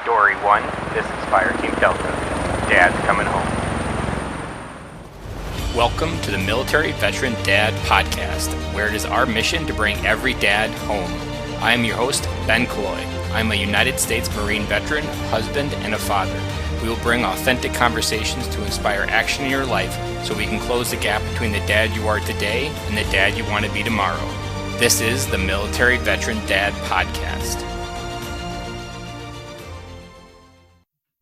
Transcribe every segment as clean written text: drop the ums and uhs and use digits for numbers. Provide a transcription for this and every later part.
Story 1, this is Fireteam Delta. Dad's coming home. Welcome to the Military Veteran Dad Podcast, where it is our mission to bring every dad home. I am your host, Ben Cloy. I'm a United States Marine veteran, husband, and a father. We will bring authentic conversations to inspire action in your life so we can close the gap between the dad you are today and the dad you want to be tomorrow. This is the Military Veteran Dad Podcast.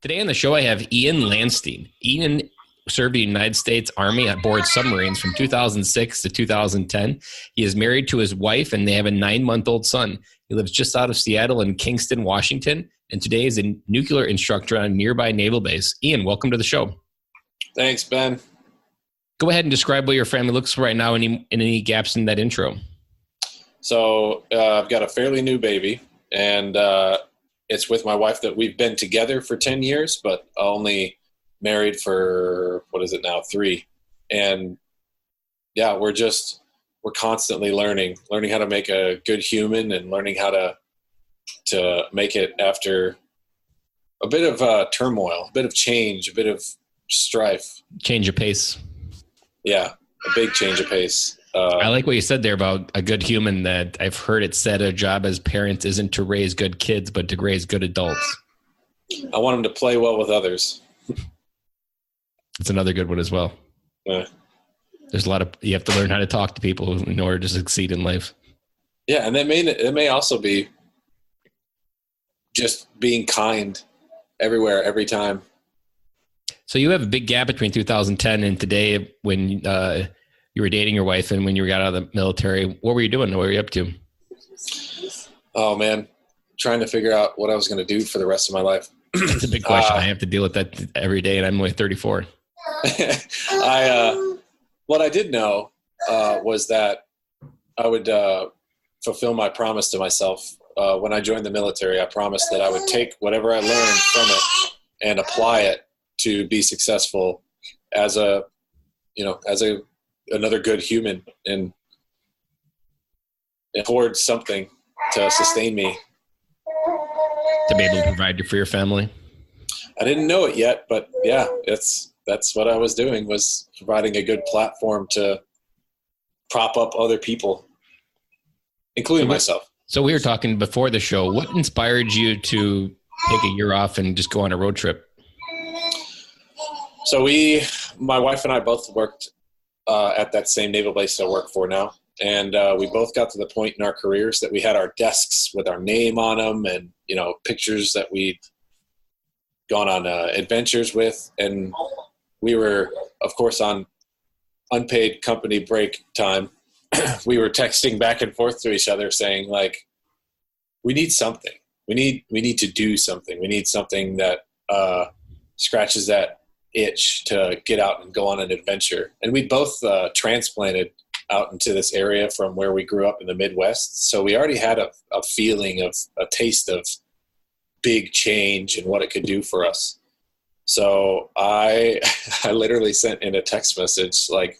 Today on the show, I have Ian Landstine. Ian served the United States Army aboard submarines from 2006 to 2010. He is married to his wife, and they have a 9-month-old son. He lives just out of Seattle in Kingston, Washington, and today is a nuclear instructor on a nearby naval base. Ian, welcome to the show. Thanks, Ben. Go ahead and describe what your family looks like right now and any gaps in that intro. So I've got a fairly new baby, and it's with my wife that we've been together for 10 years, but only married for, 3. And yeah, we're constantly learning how to make a good human and learning how to make it after a bit of turmoil, a bit of change, a bit of strife. Change of pace. Yeah, a big change of pace. I like what you said there about a good human, that I've heard it said a job as parents isn't to raise good kids, but to raise good adults. I want them to play well with others. It's another good one as well. There's you have to learn how to talk to people in order to succeed in life. Yeah, and it may also be just being kind everywhere, every time. So you have a big gap between 2010 and today when you were dating your wife and when you got out of the military. What were you doing? What were you up to? Oh, man. Trying to figure out what I was going to do for the rest of my life. It's a big question. I have to deal with that every day, and I'm only 34. What I did know was that I would fulfill my promise to myself. When I joined the military, I promised that I would take whatever I learned from it and apply it to be successful as another good human and afford something to sustain me. To be able to provide for your family? I didn't know it yet, but yeah, that's what I was doing, was providing a good platform to prop up other people, including myself. So we were talking before the show. What inspired you to take a year off and just go on a road trip? So my wife and I both worked at that same naval base I work for now. And we both got to the point in our careers that we had our desks with our name on them and, pictures that we'd gone on adventures with. And we were, of course, on unpaid company break time. We were texting back and forth to each other saying, like, we need something. We need to do something. We need something that scratches that itch to get out and go on an adventure. And we both transplanted out into this area from where we grew up in the Midwest. So we already had a feeling of a taste of big change and what it could do for us. So I literally sent in a text message like,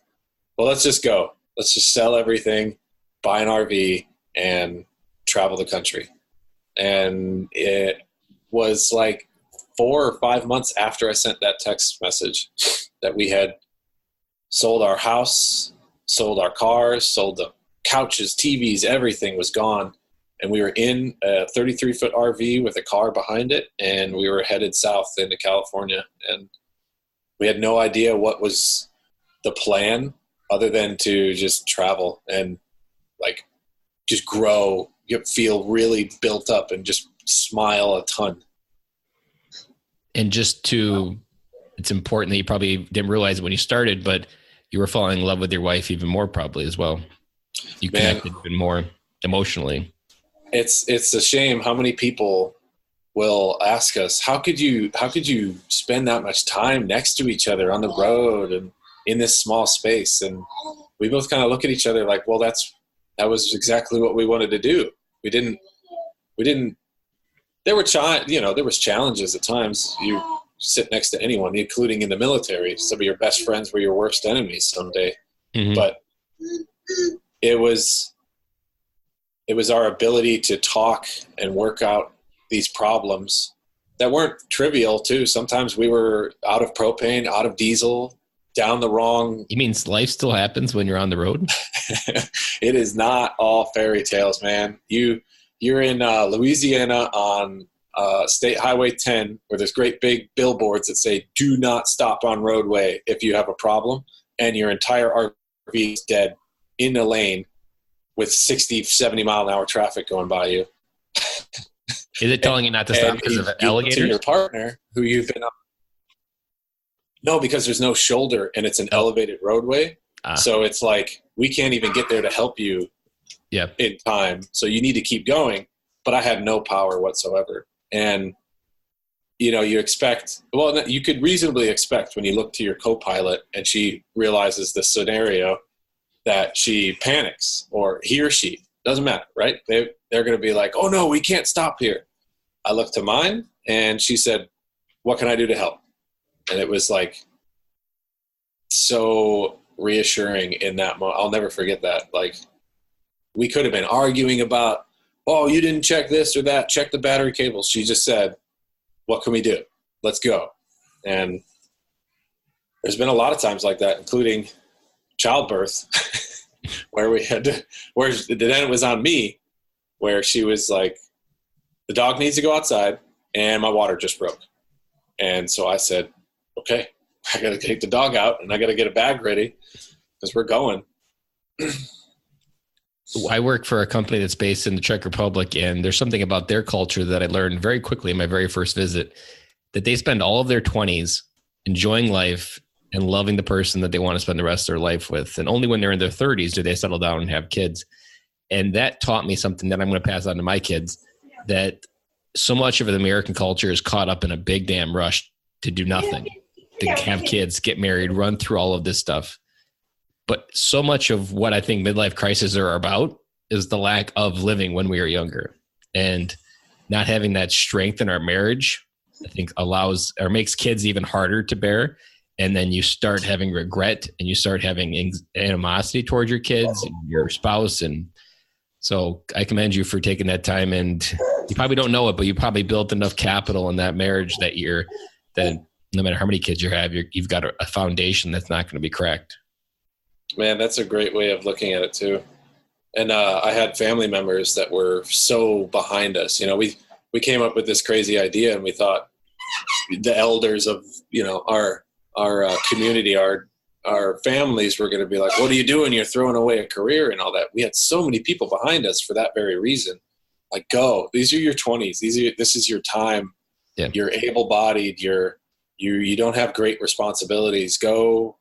well, let's just go. Let's just sell everything, buy an RV, and travel the country. And it was like 4 or 5 months after I sent that text message that we had sold our house, sold our cars, sold the couches, TVs, everything was gone. And we were in a 33-foot RV with a car behind it, and we were headed south into California. And we had no idea what was the plan other than to just travel and like just grow, feel really built up and just smile a ton. And it's important that you probably didn't realize it when you started, but you were falling in love with your wife even more probably as well. You connected even more emotionally. It's a shame how many people will ask us, how could you spend that much time next to each other on the road and in this small space? And we both kind of look at each other like, well, that was exactly what we wanted to do. We didn't, there was challenges at times. You sit next to anyone, including in the military. Some of your best friends were your worst enemies someday. Mm-hmm. But it was our ability to talk and work out these problems that weren't trivial too. Sometimes we were out of propane, out of diesel, down the wrong. You mean life still happens when you're on the road? It is not all fairy tales, man. You're in Louisiana on State Highway 10, where there's great big billboards that say, do not stop on roadway if you have a problem, and your entire RV is dead in a lane with 60, 70 mile an hour traffic going by you. Is it telling you not to stop because of alligators? To your partner who you've been on. No, because there's no shoulder and it's an elevated roadway. So it's like, we can't even get there to help you in time. So you need to keep going. But I had no power whatsoever. And, you expect, you could reasonably expect when you look to your co-pilot and she realizes the scenario that she panics, or he or she, doesn't matter, right? They're going to be like, oh no, we can't stop here. I looked to mine and she said, what can I do to help? And it was like so reassuring in that moment. I'll never forget that. Like, we could have been arguing about, oh, you didn't check this or that, check the battery cables. She just said, what can we do? Let's go. And there's been a lot of times like that, including childbirth, where then it was on me, where she was like, the dog needs to go outside and my water just broke. And so I said, okay, I got to take the dog out and I got to get a bag ready because we're going. I work for a company that's based in the Czech Republic, and there's something about their culture that I learned very quickly in my very first visit, that they spend all of their 20s enjoying life and loving the person that they want to spend the rest of their life with. And only when they're in their 30s do they settle down and have kids. And that taught me something that I'm going to pass on to my kids, that so much of the American culture is caught up in a big damn rush to do nothing, to have kids, get married, run through all of this stuff. But so much of what I think midlife crises are about is the lack of living when we are younger, and not having that strength in our marriage, I think allows or makes kids even harder to bear. And then you start having regret and you start having animosity towards your kids and your spouse. And so I commend you for taking that time, and you probably don't know it, but you probably built enough capital in that marriage that no matter how many kids you have, you've got a foundation that's not going to be cracked. Man, that's a great way of looking at it too. And I had family members that were so behind us. We came up with this crazy idea, and we thought the elders of our community, our families were going to be like, what are you doing? You're throwing away a career and all that. We had so many people behind us for that very reason. Like, go, these are your 20s. This is your time. Yeah. You're able-bodied. You don't have great responsibilities. Go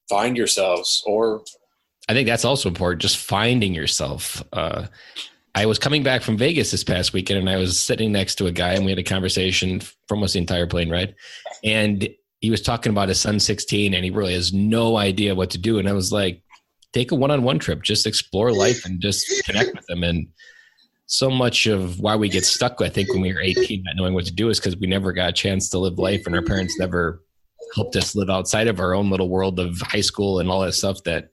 find yourselves. Or I think that's also important, just finding yourself. I was coming back from Vegas this past weekend, and I was sitting next to a guy, and we had a conversation for almost the entire plane ride. And he was talking about his son 16, and he really has no idea what to do. And I was like, take a one-on-one trip, just explore life and just connect with them. And so much of why we get stuck, I think, when we were 18, not knowing what to do, is because we never got a chance to live life, and our parents never helped us live outside of our own little world of high school and all that stuff, that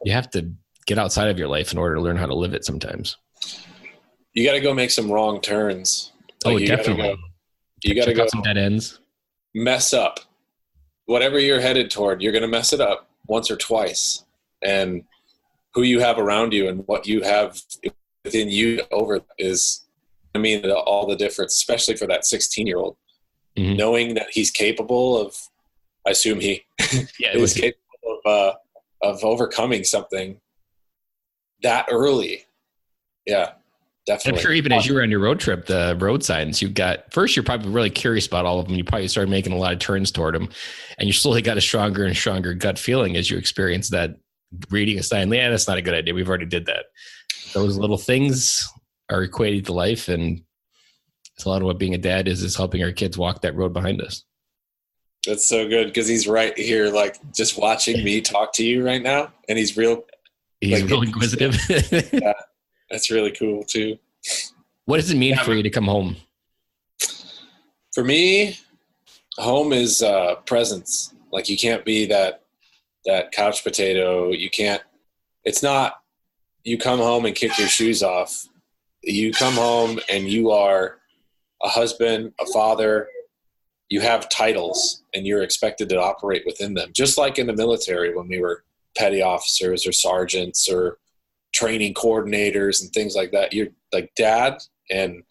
you have to get outside of your life in order to learn how to live it sometimes. You got to go make some wrong turns. Definitely. You got to go some dead ends. Mess up. Whatever you're headed toward, you're going to mess it up once or twice. And who you have around you and what you have within you over is, all the difference, especially for that 16-year-old. Mm-hmm. Knowing that he's capable of, I assume he is capable of overcoming something that early. Yeah, definitely. I'm sure even as you were on your road trip, the road signs you're probably really curious about all of them. You probably started making a lot of turns toward them, and you slowly got a stronger and stronger gut feeling as you experienced that, reading a sign. Yeah, that's not a good idea. We've already did that. Those little things are equated to life, and it's a lot of what being a dad is helping our kids walk that road behind us. That's so good, because he's right here, like, just watching me talk to you right now, and he's real inquisitive. Yeah, that's really cool too. What does it mean for you to come home? For me, home is presence. Like, you can't be that couch potato. You can't. It's not. You come home and kick your shoes off. You come home and you are a husband, a father, you have titles and you're expected to operate within them. Just like in the military when we were petty officers or sergeants or training coordinators and things like that. You're like dad and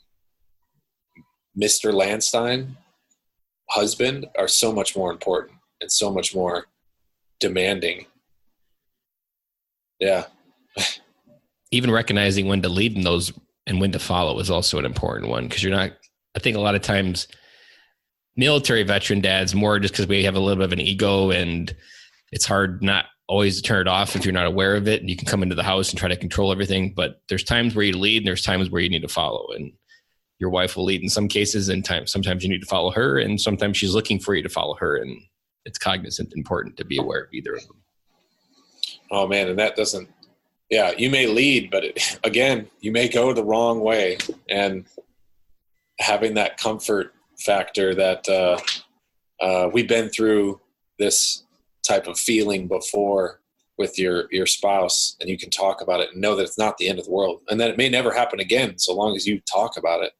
Mr. Landstine, husband, are so much more important and so much more demanding. Yeah. Even recognizing when to lead in those and when to follow is also an important one, because I think a lot of times military veteran dads, more just because we have a little bit of an ego and it's hard not always to turn it off if you're not aware of it, and you can come into the house and try to control everything. But there's times where you lead and there's times where you need to follow, and your wife will lead in some cases, and sometimes you need to follow her, and sometimes she's looking for you to follow her, and it's cognizant and important to be aware of either of them. Oh man. And that doesn't, yeah, you may lead, but again, you may go the wrong way, and having that comfort factor that we've been through this type of feeling before with your spouse, and you can talk about it and know that it's not the end of the world, and that it may never happen again so long as you talk about it.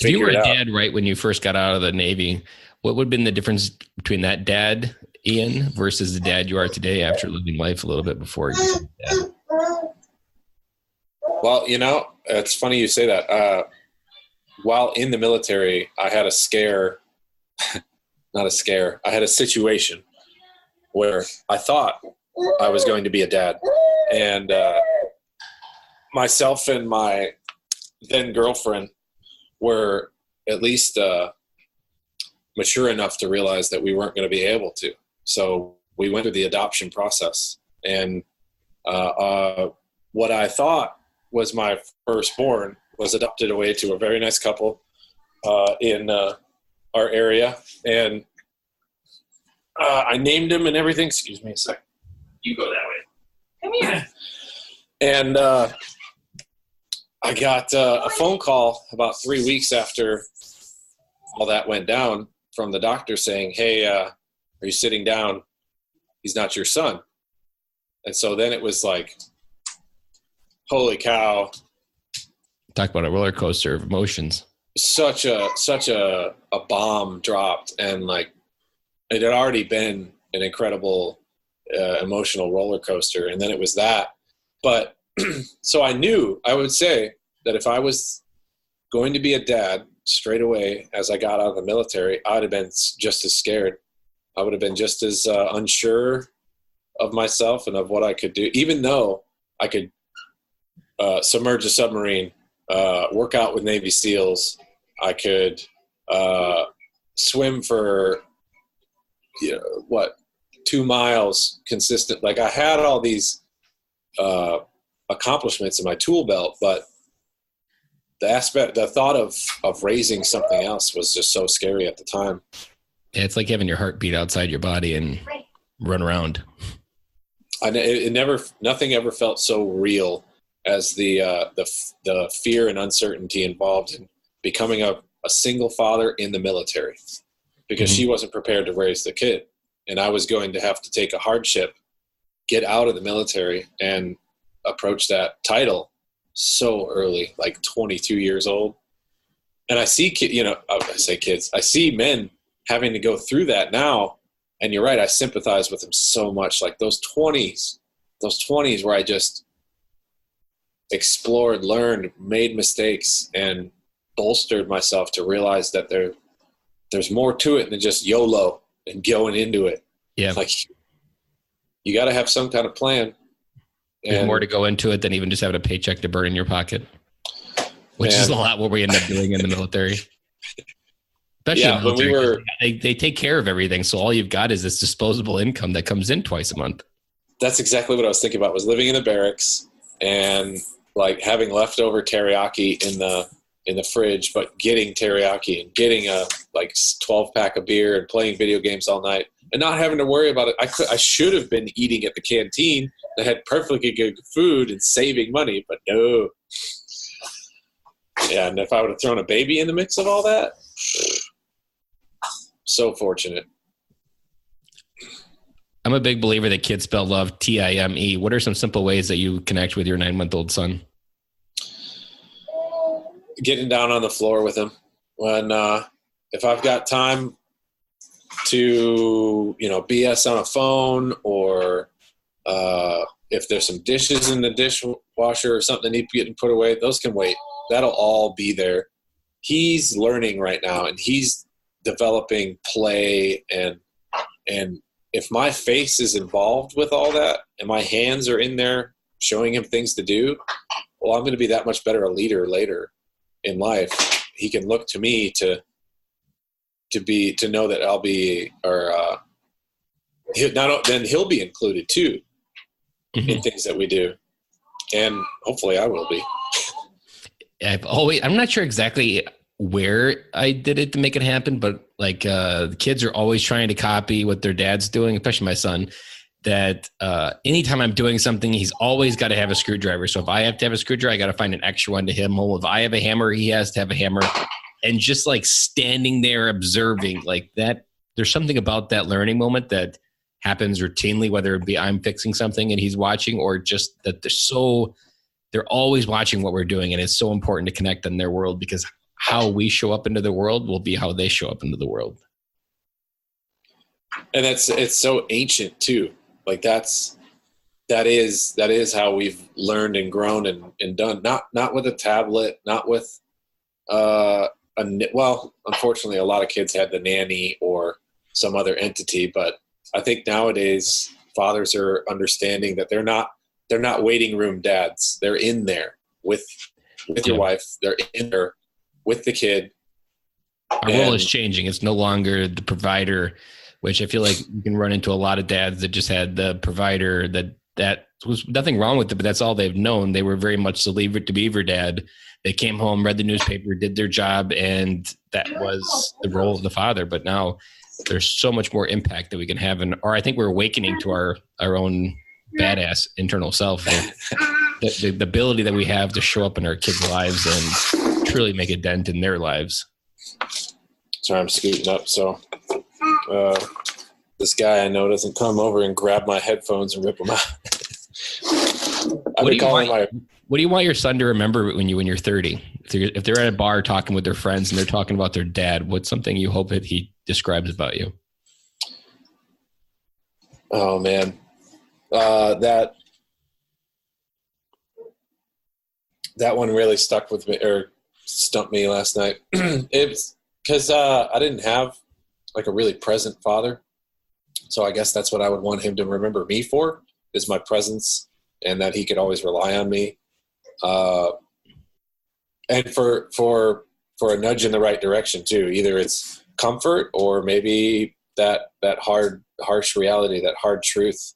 You were a dad right when you first got out of the Navy. What would have been the difference between that dad, Ian, versus the dad you are today after living life a little bit before you became a dad? Well, it's funny you say that. While in the military, I had a scare, I had a situation where I thought I was going to be a dad, and myself and my then girlfriend were at least mature enough to realize that we weren't going to be able to. So we went through the adoption process, and what I thought was my firstborn was adopted away to a very nice couple in our area. And I named him and everything. Excuse me a sec. You go that way. Come here. And I got a phone call about 3 weeks after all that went down from the doctor saying, hey, are you sitting down? He's not your son. And so then it was like, holy cow. Talk about a roller coaster of emotions. Such a bomb dropped, and like it had already been an incredible emotional roller coaster, and then it was that. But so I would say that if I was going to be a dad straight away as I got out of the military, I would have been just as scared. I would have been just as unsure of myself and of what I could do, even though I could submerge a submarine, work out with Navy SEALs. I could swim for 2 miles consistent. Like I had all these accomplishments in my tool belt, but the thought of raising something else was just so scary at the time. Yeah, it's like having your heart beat outside your body and run around. Nothing ever felt so real as the fear and uncertainty involved in becoming a single father in the military, because she wasn't prepared to raise the kid, and I was going to have to take a hardship, get out of the military, and approach that title so early, like 22 years old. And I see I see men having to go through that now, and you're right, I sympathize with them so much. Like those 20s where I just explored, learned, made mistakes, and bolstered myself to realize that there's more to it than just YOLO and going into it. Yeah. Like you got to have some kind of plan. There's more to go into it than even just having a paycheck to burn in your pocket, which is a lot what we end up doing in the military. Especially in the military, they take care of everything. So all you've got is this disposable income that comes in twice a month. That's exactly what I was thinking about, was living in the barracks and like having leftover teriyaki in the fridge, but getting teriyaki and getting a 12-pack of beer and playing video games all night and not having to worry about it. I should have been eating at the canteen that had perfectly good food and saving money, but no. Yeah, and if I would have thrown a baby in the mix of all that, so fortunate. I'm a big believer that kids spell love Time. What are some simple ways that you connect with your 9-month-old son? getting down on the floor with him when, if I've got time to, BS on a phone, or if there's some dishes in the dishwasher or something that need getting put away, those can wait. That'll all be there. He's learning right now, and he's developing play, and if my face is involved with all that and my hands are in there showing him things to do, well, I'm going to be that much better a leader later in life. He can look to me to know that I'll be, or then he'll be included too in things that we do, and hopefully I will be. I'm not sure exactly where I did it to make it happen, but the kids are always trying to copy what their dad's doing, especially my son, that anytime I'm doing something, he's always got to have a screwdriver. So if I have to have a screwdriver, I got to find an extra one to him. If I have a hammer, he has to have a hammer. And just standing there observing that, there's something about that learning moment that happens routinely, whether it be I'm fixing something and he's watching, or just that they're always watching what we're doing. And it's so important to connect in their world, because how we show up into the world will be how they show up into the world. And it's so ancient too. That is how we've learned and grown and done. Not with a tablet, not with, unfortunately a lot of kids had the nanny or some other entity, but I think nowadays fathers are understanding that they're not waiting room dads. They're in there with your wife. They're in there with the kid. Our role is changing. It's no longer the provider, which I feel like you can run into a lot of dads that just had the provider that was nothing wrong with it, but that's all they've known. They were very much the leave it to beaver dad. They came home, read the newspaper, did their job, and that was the role of the father. But now there's so much more impact that we can have. Or I think we're awakening to our own badass internal self. The ability that we have to show up in our kids' lives and truly make a dent in their lives. Sorry, I'm scooting up. So this guy I know doesn't come over and grab my headphones and rip them out. What do you want your son to remember when you're 30? If they're at a bar talking with their friends and they're talking about their dad, what's something you hope that he describes about you? Oh man, that one really stuck with me, or stumped me last night. It's because I didn't have a really present father, so I guess that's what I would want him to remember me for, is my presence, and that he could always rely on me, and for a nudge in the right direction too. Either it's comfort or maybe that harsh reality, that hard truth.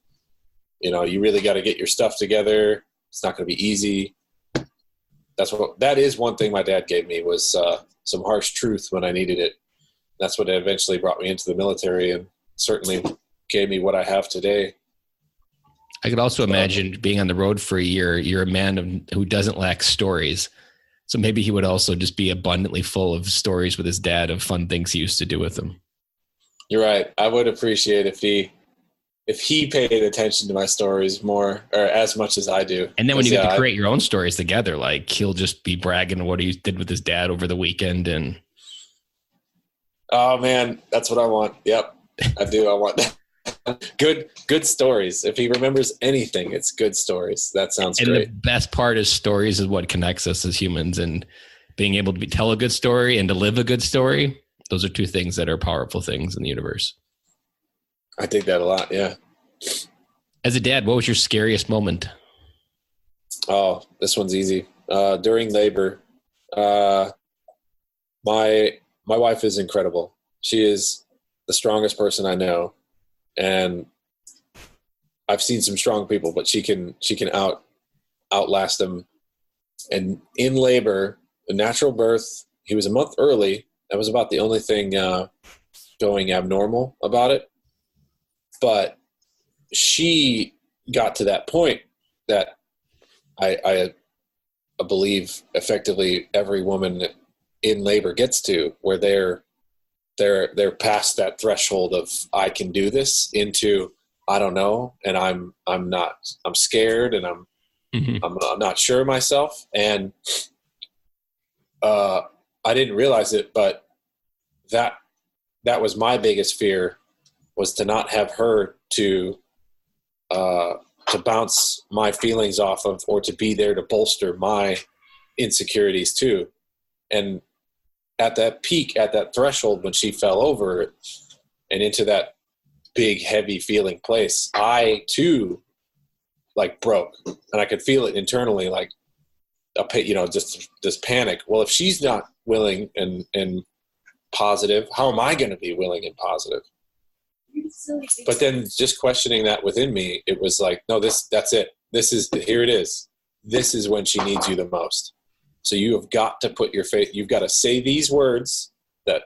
You really got to get your stuff together. It's not going to be easy. That is one thing my dad gave me, was some harsh truth when I needed it. That's what eventually brought me into the military, and certainly gave me what I have today. I could also imagine being on the road for a year. You're a man who doesn't lack stories. So maybe he would also just be abundantly full of stories with his dad of fun things he used to do with him. You're right. I would appreciate if he paid attention to my stories more, or as much as I do. And then when you get to create your own stories together, he'll just be bragging what he did with his dad over the weekend. And oh man, that's what I want. Yep, I do. I want that. Good stories. If he remembers anything, it's good stories. That sounds great. And the best part is stories is what connects us as humans, and being able to tell a good story and to live a good story. Those are two things that are powerful things in the universe. I dig that a lot. Yeah. As a dad, what was your scariest moment? Oh, this one's easy. During labor, my wife is incredible. She is the strongest person I know. And I've seen some strong people, but she can outlast them. And in labor, a natural birth, he was a month early. That was about the only thing going abnormal about it. But she got to that point that I believe effectively every woman in labor gets to, where they're past that threshold of I can do this into I don't know, and I'm scared, and I'm not sure of myself. And I didn't realize it, but that was my biggest fear, was to not have her to bounce my feelings off of, or to be there to bolster my insecurities too. And at that peak, at that threshold, when she fell over and into that big, heavy feeling place, I too like broke, and I could feel it internally, like just this panic. Well, if she's not willing and positive, how am I going to be willing and positive? But then just questioning that within me, it was like, no, that's it. Here it is. This is when she needs you the most. So you have got to put your faith, you've got to say these words that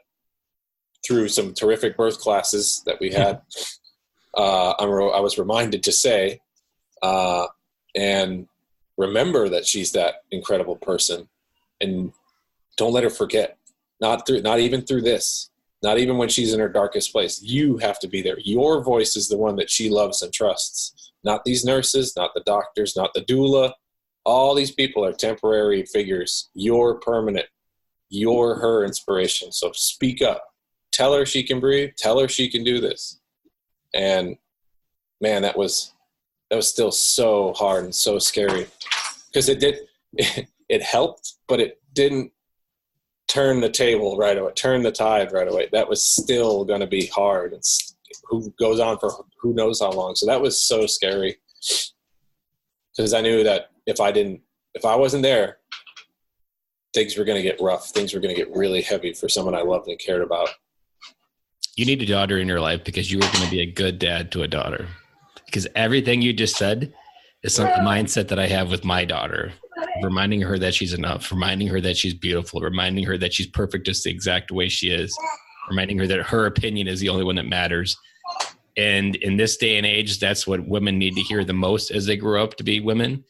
through some terrific birth classes that we had, I was reminded to say, and remember that she's that incredible person, and don't let her forget, not even through this, not even when she's in her darkest place. You have to be there. Your voice is the one that she loves and trusts, not these nurses, not the doctors, not the doula. All these people are temporary figures. You're permanent. You're her inspiration. So speak up. Tell her she can breathe. Tell her she can do this. And man, that was still so hard and so scary, because it helped, but it didn't turn the table right away, turn the tide right away. That was still going to be hard. It's who goes on for who knows how long. So that was so scary, because I knew that if I wasn't there, things were going to get rough. Things were going to get really heavy for someone I loved and cared about. You need a daughter in your life, because you were going to be a good dad to a daughter. Because everything you just said is the mindset that I have with my daughter, reminding her that she's enough, reminding her that she's beautiful, reminding her that she's perfect just the exact way she is, reminding her that her opinion is the only one that matters. And in this day and age, that's what women need to hear the most as they grow up to be women.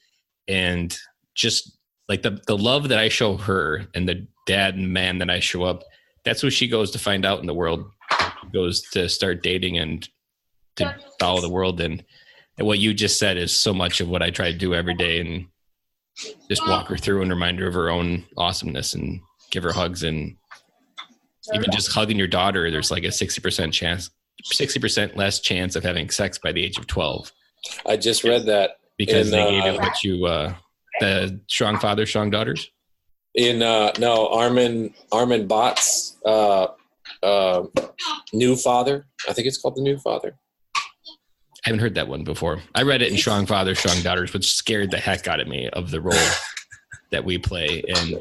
And just like the love that I show her and the dad and man that I show up, that's what she goes to find out in the world. She goes to start dating and to follow the world. And what you just said is so much of what I try to do every day, and just walk her through and remind her of her own awesomeness and give her hugs. And even just hugging your daughter, there's like a 60% less chance of having sex by the age of 12. I just read that. Because they gave it what you, the strong father, strong daughters? Armin Bott's New Father. I think it's called The New Father. I haven't heard that one before. I read it in Strong Father, Strong Daughters, which scared the heck out of me of the role that we play, and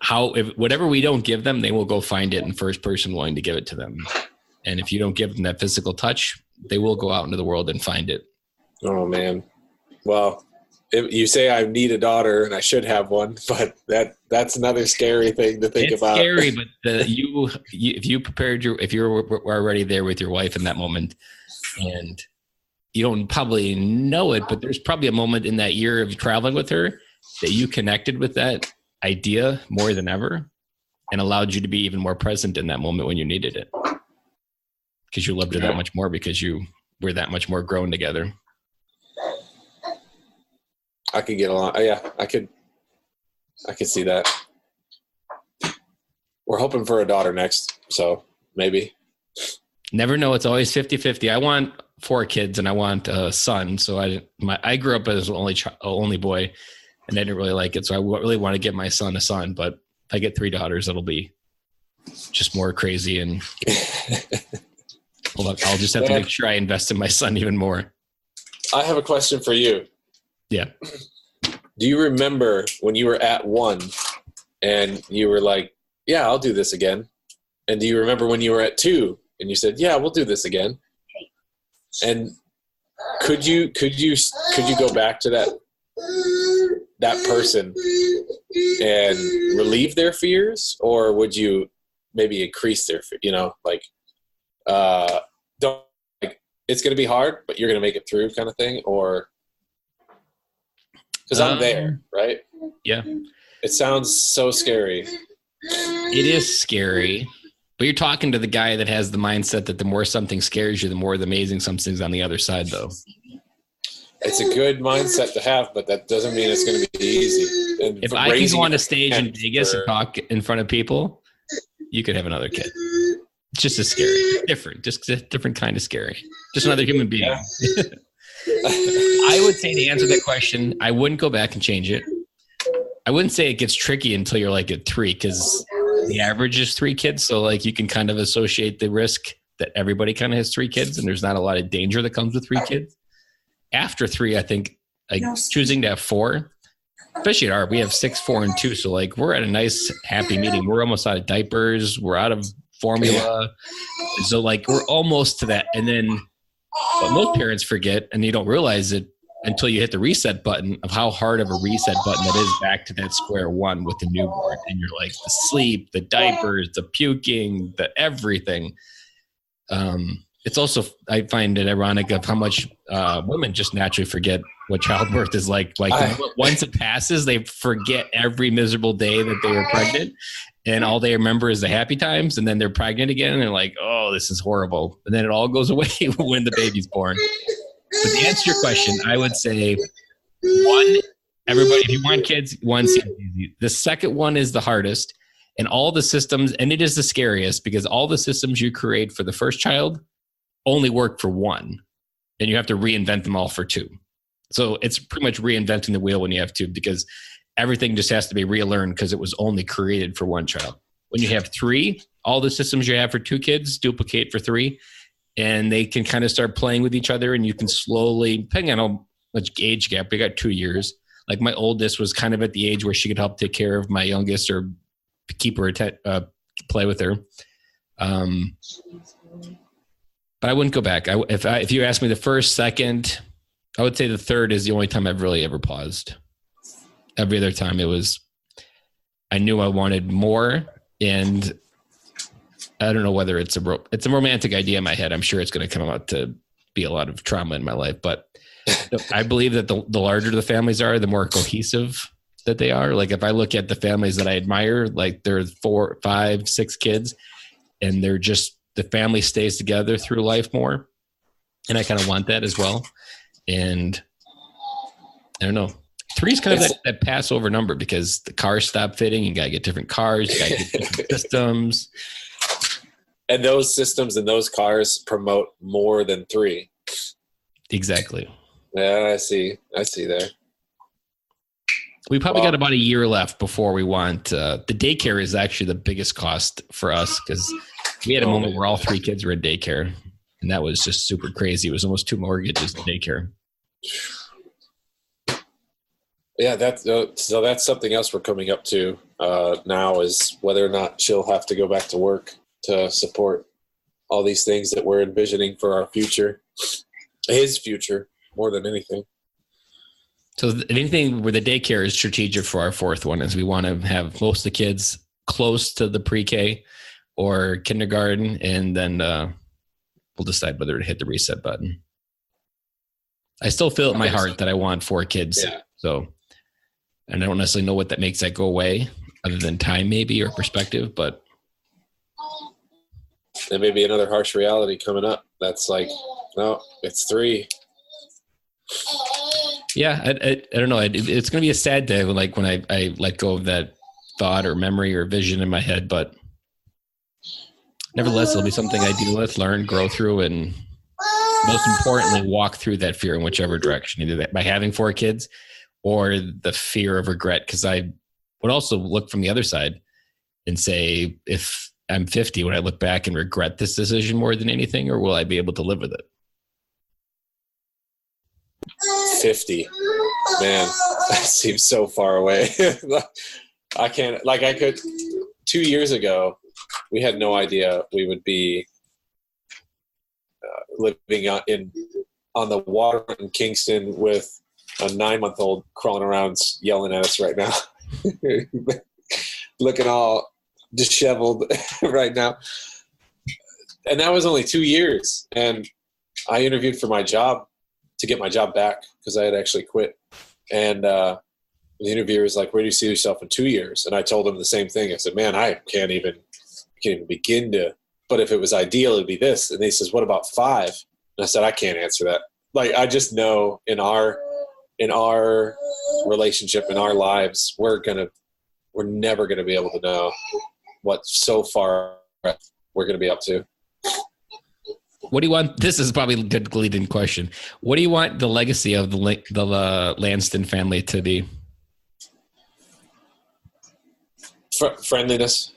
how if whatever we don't give them, they will go find it in first person wanting to give it to them. And if you don't give them that physical touch, they will go out into the world and find it. Oh, man. Well, you say I need a daughter and I should have one, but that's another scary thing to think about. It's scary, but if you were already there with your wife in that moment, and you don't probably know it, but there's probably a moment in that year of traveling with her that you connected with that idea more than ever, and allowed you to be even more present in that moment when you needed it, because you loved her that much more, because you were that much more grown together. I could get along. Yeah, I could see that. We're hoping for a daughter next, so maybe. Never know. It's always 50-50. I want 4 kids and I want a son. So I grew up as an only boy, and I didn't really like it. So I really want to get my son a son. But if I get 3 daughters, it'll be just more crazy. And I'll just have to make sure I invest in my son even more. I have a question for you. Yeah. Do you remember when you were at 1 and you were like, yeah, I'll do this again? And do you remember when you were at 2 and you said, yeah, we'll do this again? And could you go back to that person and relieve their fears, or would you maybe increase their, don't, like, it's going to be hard, but you're going to make it through kind of thing? Or, because I'm there, right? Yeah. It sounds so scary. It is scary, but you're talking to the guy that has the mindset that the more something scares you, the more amazing something's on the other side, though. it's a good mindset to have, but that doesn't mean it's going to be easy. And if I can go on a stage in Vegas and talk in front of people, you could have another kid. It's just as scary. Different. Just a different kind of scary. Just another human being. Yeah. I would say to answer that question, I wouldn't go back and change it. I wouldn't say it gets tricky until you're like at 3, because the average is 3 kids. So like you can kind of associate the risk that everybody kind of has 3 kids, and there's not a lot of danger that comes with 3 kids. After 3, I think like choosing to have 4, especially at we have 6, 4, and 2. So like we're at a nice happy medium. We're almost out of diapers. We're out of formula. So like we're almost to that. And then what most parents forget, and you don't realize it until you hit the reset button, of how hard of a reset button that is back to that square one with the newborn. And you're like the sleep, the diapers, the puking, the everything. It's also, I find it ironic of how much women just naturally forget what childbirth is like. Like once it passes, they forget every miserable day that they were pregnant, and all they remember is the happy times. And then they're pregnant again, and they're like, "Oh, this is horrible." And then it all goes away when the baby's born. But to answer your question, I would say 1, everybody, if you want kids, 1 seems easy. The second one is the hardest, and all the systems, and it is the scariest, because all the systems you create for the first child only work for 1, and you have to reinvent them all for 2. So it's pretty much reinventing the wheel when you have 2, because everything just has to be relearned because it was only created for 1 child. When you have 3, all the systems you have for 2 kids duplicate for 3, and they can kind of start playing with each other, and you can slowly, depending on how much age gap, we got 2 years. Like my oldest was kind of at the age where she could help take care of my youngest or keep her, play with her. But I wouldn't go back. If you asked me the first, second, I would say the third is the only time I've really ever paused. Every other time I knew I wanted more, and I don't know whether it's a romantic idea in my head. I'm sure it's going to come out to be a lot of trauma in my life, but I believe that the larger the families are, the more cohesive that they are. Like if I look at the families that I admire, like there's 4, 5, 6 kids, and they're just, the family stays together through life more. And I kind of want that as well. And I don't know. 3 is kind of that Passover number, because the cars stop fitting. You got to get different cars. You got to get different systems. And those systems and those cars promote more than 3. Exactly. Yeah, I see there. We probably got about a year left before we want, the daycare is actually the biggest cost for us, because we had a moment where all 3 kids were in daycare, and that was just super crazy. It was almost 2 mortgages in daycare. Yeah, so that's something else we're coming up to now, is whether or not she'll have to go back to work to support all these things that we're envisioning for our future, his future, more than anything. So if anything, where the daycare is strategic for our 4th one, is we want to have most of the kids close to the pre-K or kindergarten, and then we'll decide whether to hit the reset button. I still feel in my heart that I want 4 kids. Yeah. So, and I don't necessarily know what that makes that go away, other than time maybe, or perspective, but there may be another harsh reality coming up. That's like, no, it's 3. Yeah, I don't know. It's going to be a sad day when I let go of that thought or memory or vision in my head, but nevertheless, it'll be something I deal with, learn, grow through, and most importantly, walk through that fear in whichever direction, either that by having 4 kids or the fear of regret. Because I would also look from the other side and say, if I'm 50, would I look back and regret this decision more than anything, or will I be able to live with it? 50, man, that seems so far away. I could 2 years ago, we had no idea we would be living on the water in Kingston with a 9-month-old crawling around yelling at us right now, looking all disheveled right now. And that was only 2 years. And I interviewed for my job to get my job back, because I had actually quit. And the interviewer was like, "Where do you see yourself in 2 years?" And I told him the same thing. I said, "Man, I can't even begin to, but if it was ideal, it'd be this." And he says, "What about 5?" And I said, "I can't answer that. like, I just know in our relationship, in our lives, we're never going to be able to know what so far we're going to be up to. What do you want? This is probably a good lead-in question. What do you want the legacy of the Landstine family to be? Friendliness,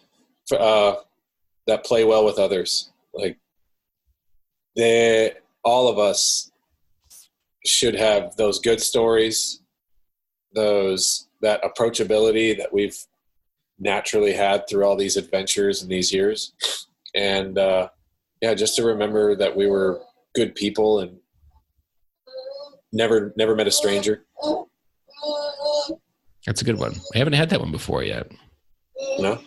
that play well with others. Like, all of us should have those good stories, that approachability that we've naturally had through all these adventures and these years. And just to remember that we were good people and never met a stranger. That's a good one. I haven't had that one before yet. No.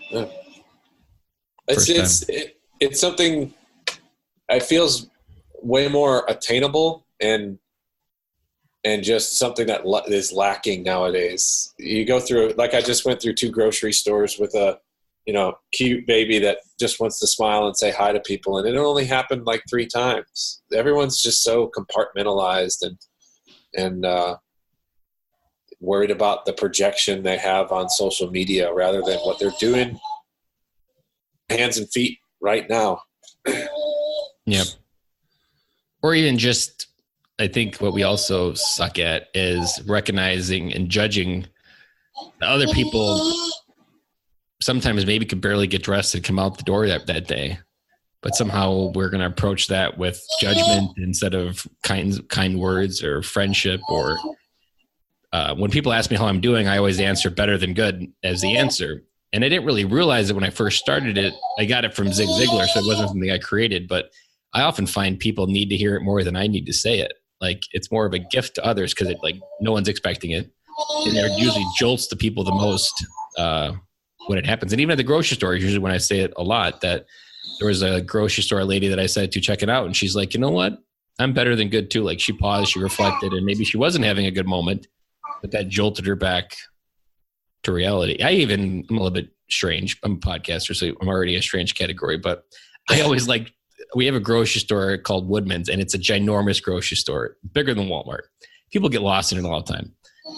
It's something it feels way more attainable and just something that is lacking nowadays. You go through, like, I just went through 2 grocery stores with a, cute baby that just wants to smile and say hi to people. And it only happened like 3 times. Everyone's just so compartmentalized and worried about the projection they have on social media rather than what they're doing hands and feet right now. Yep. Or even just, I think what we also suck at is recognizing and judging other people. Sometimes maybe could barely get dressed and come out the door that day, but somehow we're going to approach that with judgment instead of kind words or friendship. Or when people ask me how I'm doing, I always answer better than good as the answer. And I didn't really realize it when I first started it. I got it from Zig Ziglar, so it wasn't something I created, but I often find people need to hear it more than I need to say it. Like, it's more of a gift to others because no one's expecting it. And it usually jolts the people the most when it happens. And even at the grocery store, usually when I say it a lot, that there was a grocery store lady that I said to check it out. And she's like, you know what? I'm better than good too. Like, she paused, she reflected, and maybe she wasn't having a good moment, but that jolted her back to reality. I'm a little bit strange. I'm a podcaster, so I'm already a strange category, but I always we have a grocery store called Woodman's, and it's a ginormous grocery store, bigger than Walmart. People get lost in it all the time.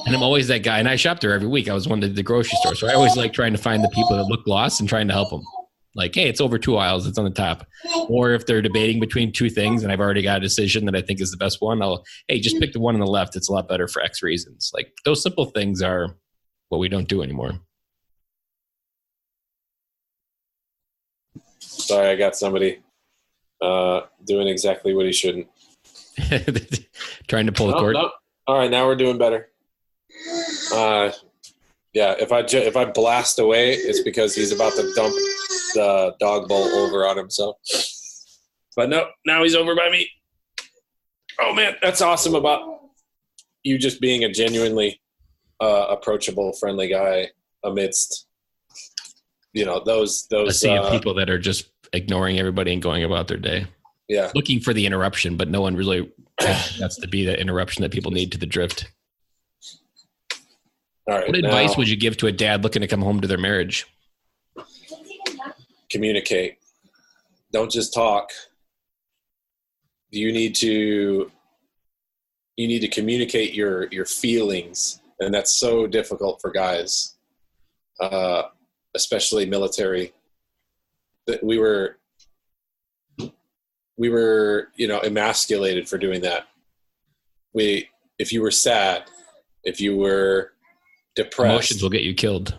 And I'm always that guy, and I shop there every week. I was one of the grocery store. So I always like trying to find the people that look lost and trying to help them. Like, hey, it's over 2 aisles. It's on the top. Or if they're debating between 2 things and I've already got a decision that I think is the best one, hey, just pick the one on the left. It's a lot better for X reasons. Like, those simple things are what we don't do anymore. Sorry, I got somebody doing exactly what he shouldn't. Trying to pull the cord. No. All right, now we're doing better. If I blast away, it's because he's about to dump the dog bowl over on himself. But no, now he's over by me. Oh man, that's awesome about you just being a genuinely approachable, friendly guy amidst those a sea of people that are just ignoring everybody and going about their day. Yeah, looking for the interruption, but no one really has to be the interruption that people need to the drift. All right. What advice would you give to a dad looking to come home to their marriage? Communicate. Don't just talk. You need to communicate your feelings, and that's so difficult for guys, especially military. That we were emasculated for doing that. If you were sad, if you were depressed, emotions will get you killed.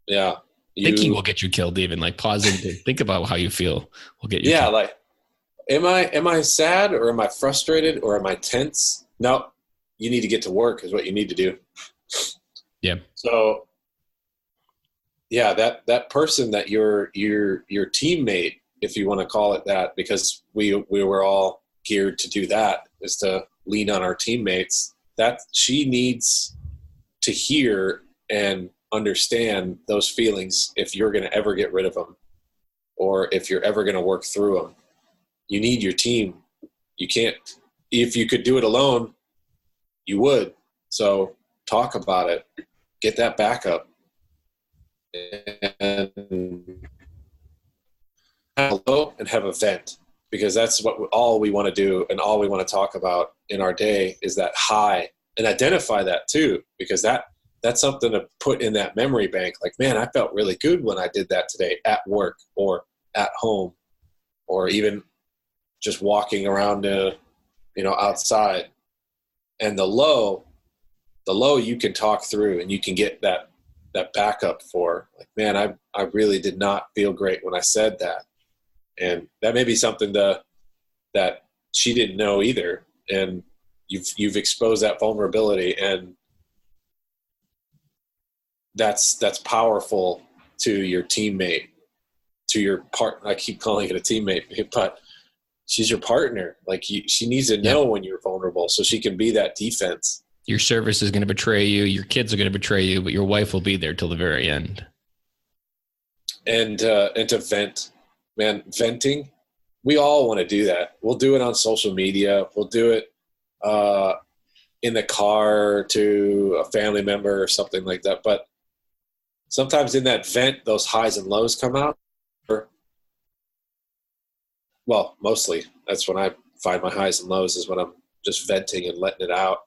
Yeah. Thinking will get you killed. Even like pausing to think about how you feel will get you killed. Like, am I sad or am I frustrated or am I tense? No, you need to get to work is what you need to do. Yeah. So yeah, that person that your teammate, if you want to call it that, because we were all geared to do that, is to lean on our teammates, that she needs to hear and understand those feelings if you're going to ever get rid of them or if you're ever going to work through them. You need your team. You can't, if you could do it alone, you would. So talk about it, get that backup, and hello and have a vent. because that's all we want to do and all we want to talk about in our day is that high, and identify that too, because that's something to put in that memory bank. Like, man, I felt really good when I did that today at work or at home, or even just walking around, outside. And the low you can talk through, and you can get that backup for, like, man, I really did not feel great when I said that. And that may be something that she didn't know either. And you've exposed that vulnerability, and that's powerful to your teammate, to your partner. I keep calling it a teammate, but she's your partner. Like, she needs to know when you're vulnerable so she can be that defense. Your service is going to betray you. Your kids are going to betray you, but your wife will be there till the very end. And to vent, man, venting. We all want to do that. We'll do it on social media. We'll do it in the car to a family member or something like that. But sometimes in that vent, those highs and lows come out. Well, mostly that's when I find my highs and lows, is when I'm just venting and letting it out.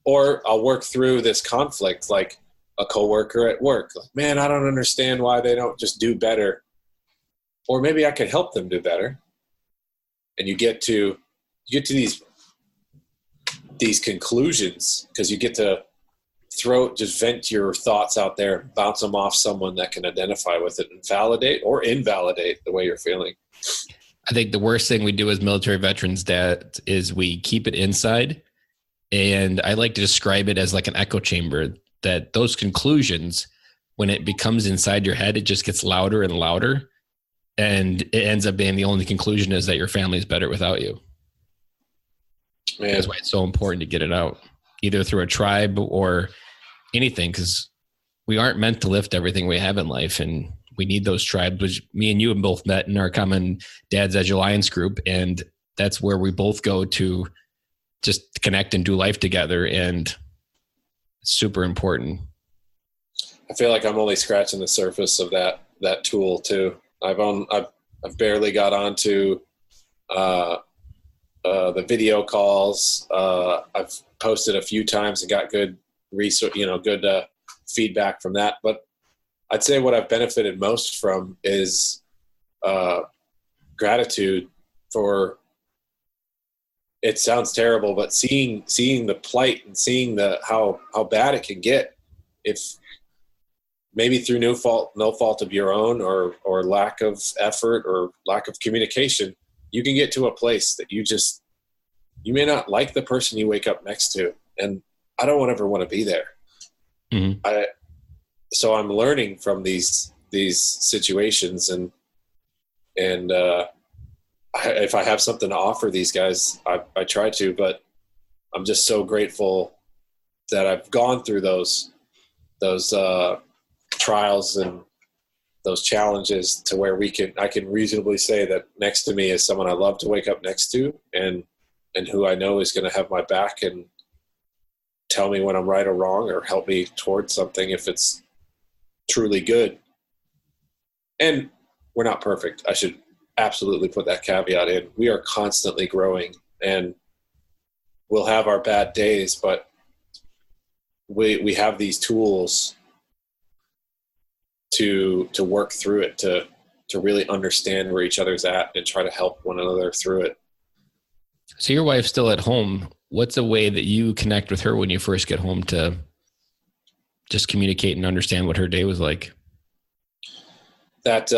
Or I'll work through this conflict, like a coworker at work. Like, man, I don't understand why they don't just do better. Or maybe I could help them do better. And you get to these conclusions, because you get to just vent your thoughts out there and bounce them off someone that can identify with it and validate or invalidate the way you're feeling. I think the worst thing we do as military veterans, Dad, is we keep it inside. And I like to describe it as like an echo chamber, that those conclusions, when it becomes inside your head, it just gets louder and louder. And it ends up being the only conclusion is that your family is better without you. Man. That's why it's so important to get it out, either through a tribe or anything, because we aren't meant to lift everything we have in life. And we need those tribes, which me and you have both met in our common Dad's Edge Alliance group. And that's where we both go to just connect and do life together. And it's super important. I feel like I'm only scratching the surface of that tool too. I've barely got onto the video calls. I've posted a few times and got good research, good feedback from that. But I'd say what I've benefited most from is gratitude for. It sounds terrible, but seeing the plight and seeing how bad it can get, if maybe through no fault of your own or lack of effort or lack of communication, you can get to a place that you may not like the person you wake up next to. And I don't ever want to be there. Mm-hmm. So I'm learning from these situations, and if I have something to offer these guys, I try to, but I'm just so grateful that I've gone through those trials and those challenges to where I can reasonably say that next to me is someone I love to wake up next to, and who I know is going to have my back and tell me when I'm right or wrong, or help me towards something if it's truly good. And we're not perfect. I should absolutely put that caveat in. We are constantly growing, and we'll have our bad days, but we have these tools to work through it, to really understand where each other's at and try to help one another through it. So your wife's still at home. What's a way that you connect with her when you first get home to just communicate and understand what her day was like? That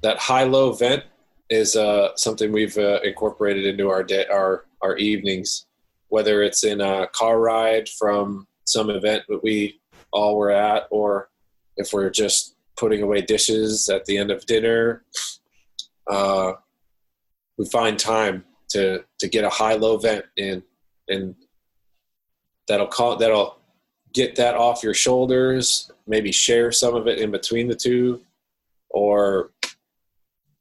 high-low vent is something we've incorporated into our day, our evenings, whether it's in a car ride from some event that we all were at, or if we're just putting away dishes at the end of dinner. We find time to get a high-low vent in, and that'll get that off your shoulders, maybe share some of it in between the two, or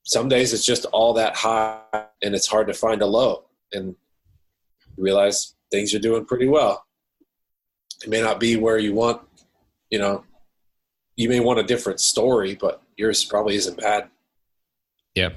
some days it's just all that high and it's hard to find a low, and you realize things are doing pretty well. It may not be where you want, you may want a different story, but yours probably isn't bad. Yeah.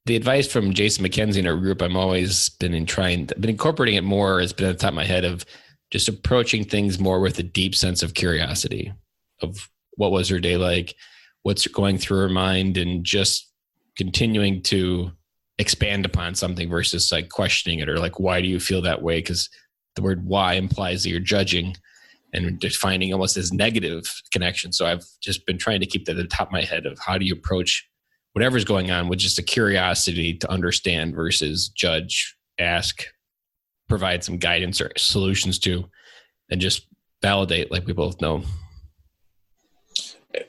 the advice from Jason McKenzie in our group, I'm always been incorporating it more. It's been at the top of my head of just approaching things more with a deep sense of curiosity of what was her day like, what's going through her mind, and just continuing to expand upon something versus like questioning it or like, why do you feel that way? Because the word why implies that you're judging and defining almost as negative connection. So I've just been trying to keep that at the top of my head of how do you approach whatever's going on with just a curiosity to understand versus judge, ask, provide some guidance or solutions to, and just validate like we both know.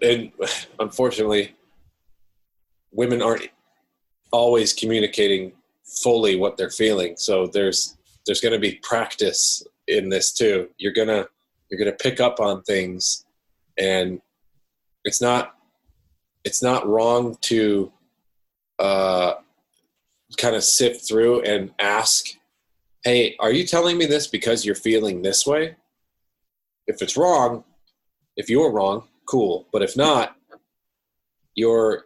And unfortunately, women aren't always communicating fully what they're feeling. So there's going to be practice in this too. You're going to pick up on things, and it's not wrong to kind of sift through and ask, hey, are you telling me this because you're feeling this way? If you're wrong, cool. But if not, you're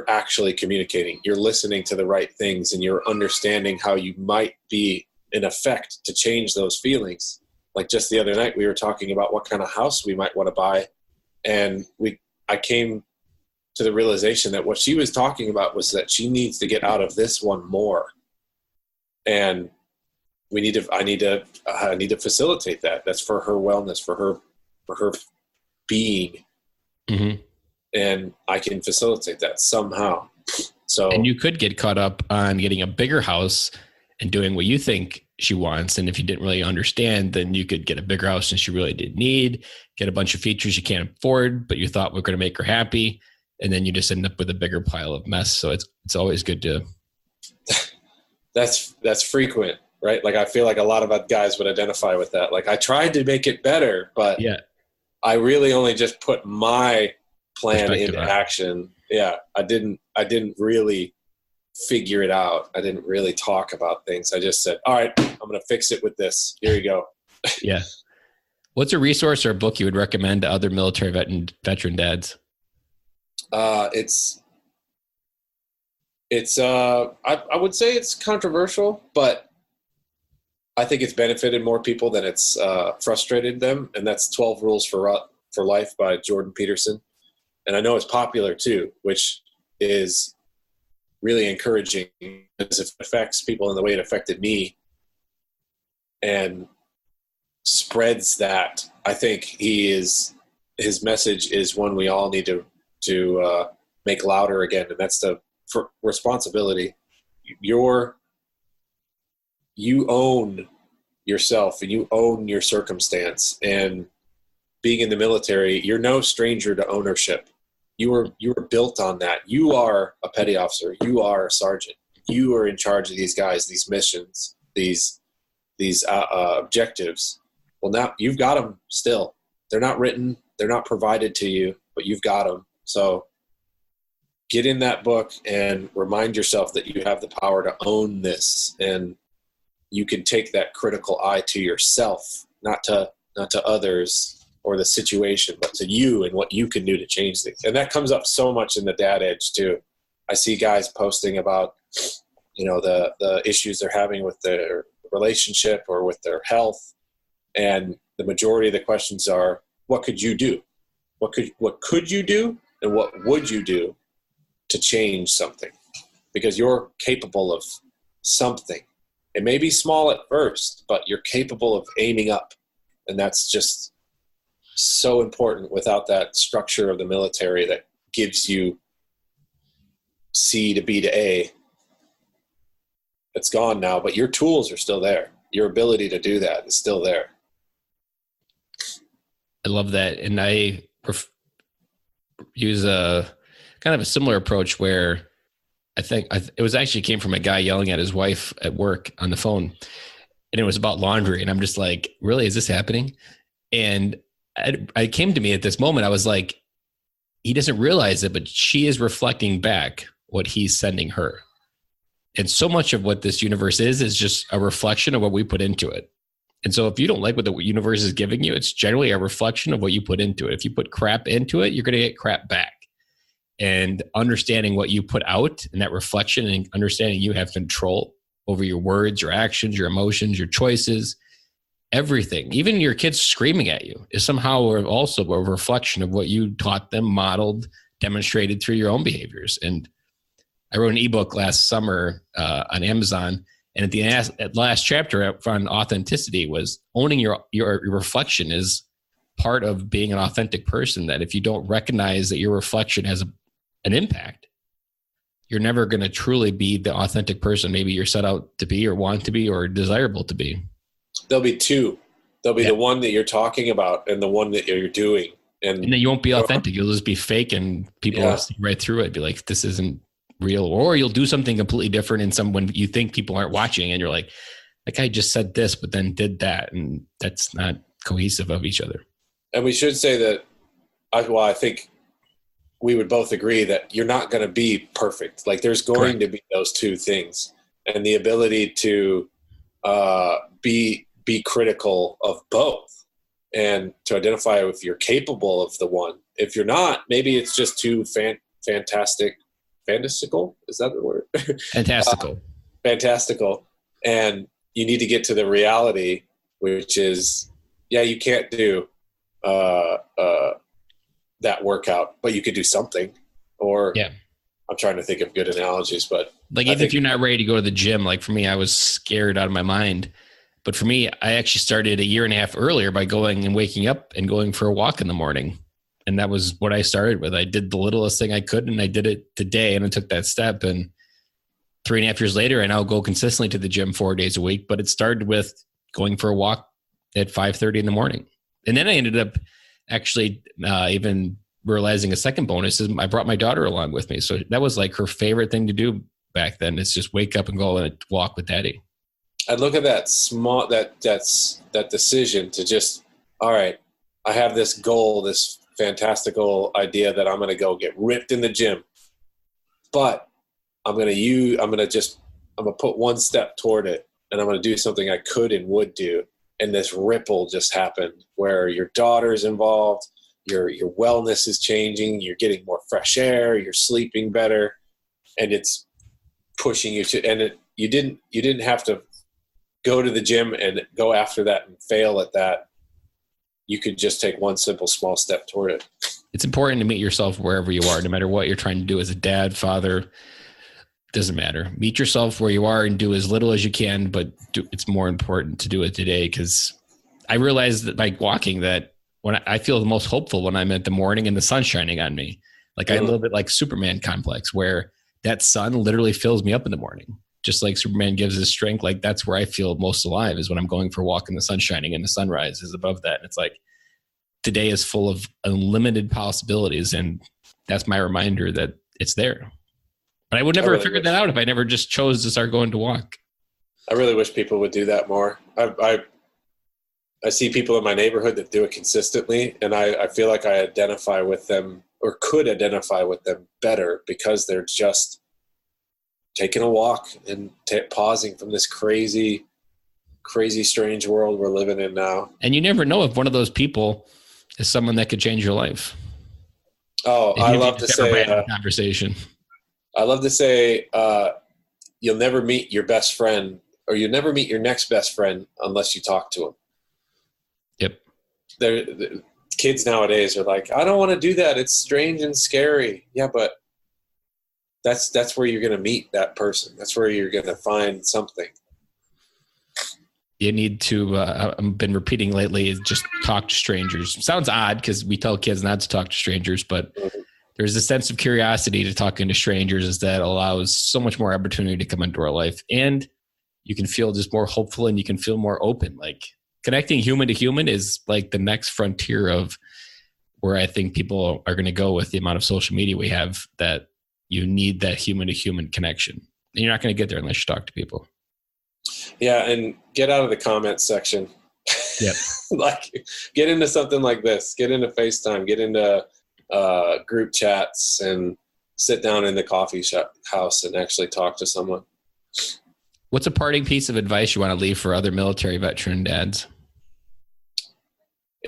actually communicating. You're listening to the right things, and you're understanding how you might be in effect to change those feelings. Like just the other night, we were talking about what kind of house we might want to buy, and I came to the realization that what she was talking about was that she needs to get out of this one more, and I need to facilitate that. That's for her wellness, for her being, mm-hmm. And I can facilitate that somehow. So, and you could get caught up on getting a bigger house and doing what you think she wants. And if you didn't really understand, then you could get a bigger house than she really did need, get a bunch of features you can't afford, but you thought were going to make her happy. And then you just end up with a bigger pile of mess. So it's always good to. That's frequent, right? Like I feel like a lot of guys would identify with that. Like I tried to make it better, but yeah, I really only just put my plan into action. Yeah. I didn't really figure it out. I didn't really talk about things. I just said, all right, I'm going to fix it with this. Here you go. Yeah. What's a resource or a book you would recommend to other military veteran dads? I would say it's controversial, but I think it's benefited more people than it's frustrated them. And that's 12 Rules for Life by Jordan Peterson. And I know it's popular too, which is really encouraging because it affects people in the way it affected me and spreads that. I think his message is one we all need to make louder again. And that's for responsibility. You own yourself and you own your circumstance, and being in the military, you're no stranger to ownership. You were built on that. You are a petty officer. You are a sergeant. You are in charge of these guys, these missions, these objectives. Well, now you've got them still. They're not written. They're not provided to you, but you've got them. So get in that book and remind yourself that you have the power to own this, and you can take that critical eye to yourself, not to others or the situation, but to you and what you can do to change things. And that comes up so much in the Dad Edge too. I see guys posting about, the issues they're having with their relationship or with their health. And the majority of the questions are, what could you do? What could you do? And what would you do to change something? Because you're capable of something. It may be small at first, but you're capable of aiming up. And that's just so important without that structure of the military that gives you C to B to A. It's gone now, but your tools are still there. Your ability to do that is still there. I love that. And I use a kind of a similar approach where I think it was actually came from a guy yelling at his wife at work on the phone, and it was about laundry. And I'm just like, really, is this happening? And I came to me at this moment. I was like, he doesn't realize it, but she is reflecting back what he's sending her. And so much of what this universe is just a reflection of what we put into it. And so if you don't like what the universe is giving you, it's generally a reflection of what you put into it. If you put crap into it, you're going to get crap back. and understanding what you put out and that reflection and understanding you have control over your words, your actions, your emotions, your choices, everything, even your kids screaming at you is somehow also a reflection of what you taught them, modeled, demonstrated through your own behaviors. And I wrote an ebook last summer on Amazon. And at the last chapter on authenticity was owning your reflection is part of being an authentic person, that if you don't recognize that your reflection has an impact, you're never going to truly be the authentic person maybe you're set out to be or want to be or desirable to be. There'll be two. There'll be the one that you're talking about and the one that you're doing. And then you won't be authentic. You'll just be fake and people will see right through it. Be like, this isn't real. Or you'll do something completely different when you think people aren't watching and you're like, that guy just said this, but then did that. And that's not cohesive of each other. And we should say that, I think we would both agree that you're not going to be perfect. Like there's going to be those two things, and the ability to be critical of both and to identify if you're capable of the one. If you're not, maybe it's just too fantastical. Is that the word? Fantastical. Fantastical. And you need to get to the reality, which is, you can't do that workout, but you could do something. Or I'm trying to think of good analogies, but like even if you're not ready to go to the gym, like for me, I was scared out of my mind. But for me, I actually started a year and a half earlier by going and waking up and going for a walk in the morning. And that was what I started with. I did the littlest thing I could, and I did it today, and I took that step. And 3.5 years later, I now go consistently to the gym 4 days a week. But it started with going for a walk at 5:30 in the morning. And then I ended up actually even realizing a second bonus is I brought my daughter along with me. So that was like her favorite thing to do back then. It's just wake up and go on a walk with daddy. I look at that decision to just, all right, I have this goal, this fantastical idea that I'm going to go get ripped in the gym, but I'm going to put one step toward it, and I'm going to do something I could and would do. And this ripple just happened where your daughter's involved, your wellness is changing, you're getting more fresh air, you're sleeping better, and it's pushing you to, and you didn't have to go to the gym and go after that and fail at that. You could just take one simple small step toward it. It's important to meet yourself wherever you are, no matter what you're trying to do as a dad, father, doesn't matter. Meet yourself where you are and do as little as you can, but it's more important to do it today, because I realized that by walking that when I feel the most hopeful when I'm at the morning and the sun's shining on me. Like I live it like Superman complex, where that sun literally fills me up in the morning. Just like Superman gives his strength, like that's where I feel most alive, is when I'm going for a walk and the sun shining and the sunrise is above that. And it's like today is full of unlimited possibilities, and that's my reminder that it's there. But I would never have figured that out if I never just chose to start going to walk. I really wish people would do that more. I see people in my neighborhood that do it consistently, and I feel like I identify with them, or could identify with them better, because they're just taking a walk and pausing from this crazy, strange world we're living in now. And you never know if one of those people is someone that could change your life. Oh, I love to say conversation. I love to say you'll never meet your best friend, or you'll never meet your next best friend unless you talk to him. Yep. The kids nowadays are like, I don't want to do that. It's strange and scary. Yeah, but that's where you're going to meet that person. That's where you're going to find something. You need to, I've been repeating lately, is just talk to strangers. Sounds odd because we tell kids not to talk to strangers, but there's a sense of curiosity to talking to strangers that allows so much more opportunity to come into our life. And you can feel just more hopeful, and you can feel more open. Like connecting human to human is like the next frontier of where I think people are going to go with the amount of social media we have, that you need that human to human connection. And you're not going to get there unless you talk to people. Yeah. And get out of the comments section. Yep. Like get into something like this, get into FaceTime, get into group chats, and sit down in the coffee house and actually talk to someone. What's a parting piece of advice you want to leave for other military veteran dads?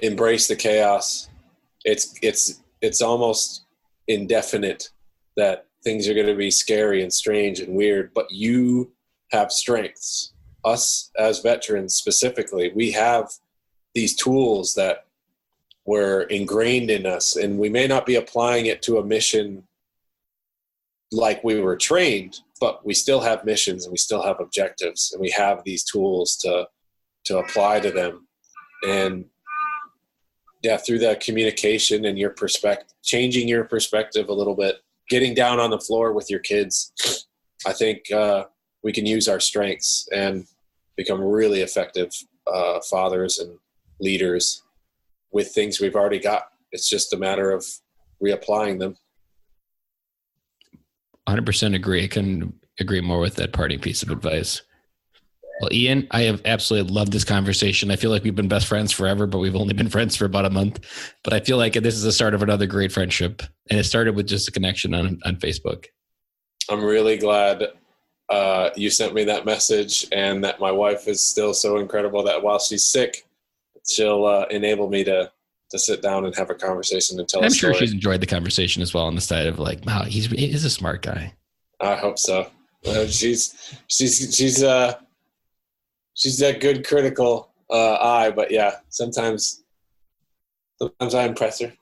Embrace the chaos. It's almost indefinite that things are going to be scary and strange and weird, but you have strengths. Us as veterans specifically, we have these tools that were ingrained in us, and we may not be applying it to a mission like we were trained, but we still have missions and we still have objectives, and we have these tools to apply to them. And yeah, through that communication and your perspective, changing your perspective a little bit, getting down on the floor with your kids, I think we can use our strengths and become really effective fathers and leaders with things we've already got. It's just a matter of reapplying them. 100% agree. I couldn't agree more with that parting piece of advice. Well, Ian, I have absolutely loved this conversation. I feel like we've been best friends forever, but we've only been friends for about a month. But I feel like this is the start of another great friendship. And it started with just a connection on Facebook. I'm really glad you sent me that message, and that my wife is still so incredible that while she's sick, she'll enable me to sit down and have a conversation and tell a story. I'm sure she's enjoyed the conversation as well on the side of like, wow, he's a smart guy. I hope so. She's that good critical eye, but yeah, sometimes I impress her.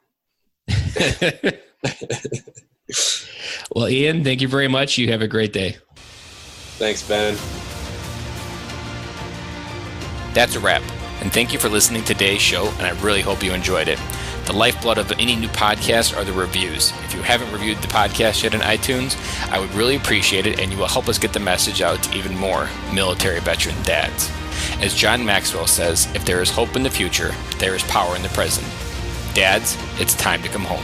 Well, Ian, thank you very much. You have a great day. Thanks, Ben. That's a wrap. And thank you for listening to today's show, and I really hope you enjoyed it. The lifeblood of any new podcast are the reviews. If you haven't reviewed the podcast yet on iTunes, I would really appreciate it, and you will help us get the message out to even more military veteran dads. As John Maxwell says, if there is hope in the future, there is power in the present. Dads, it's time to come home.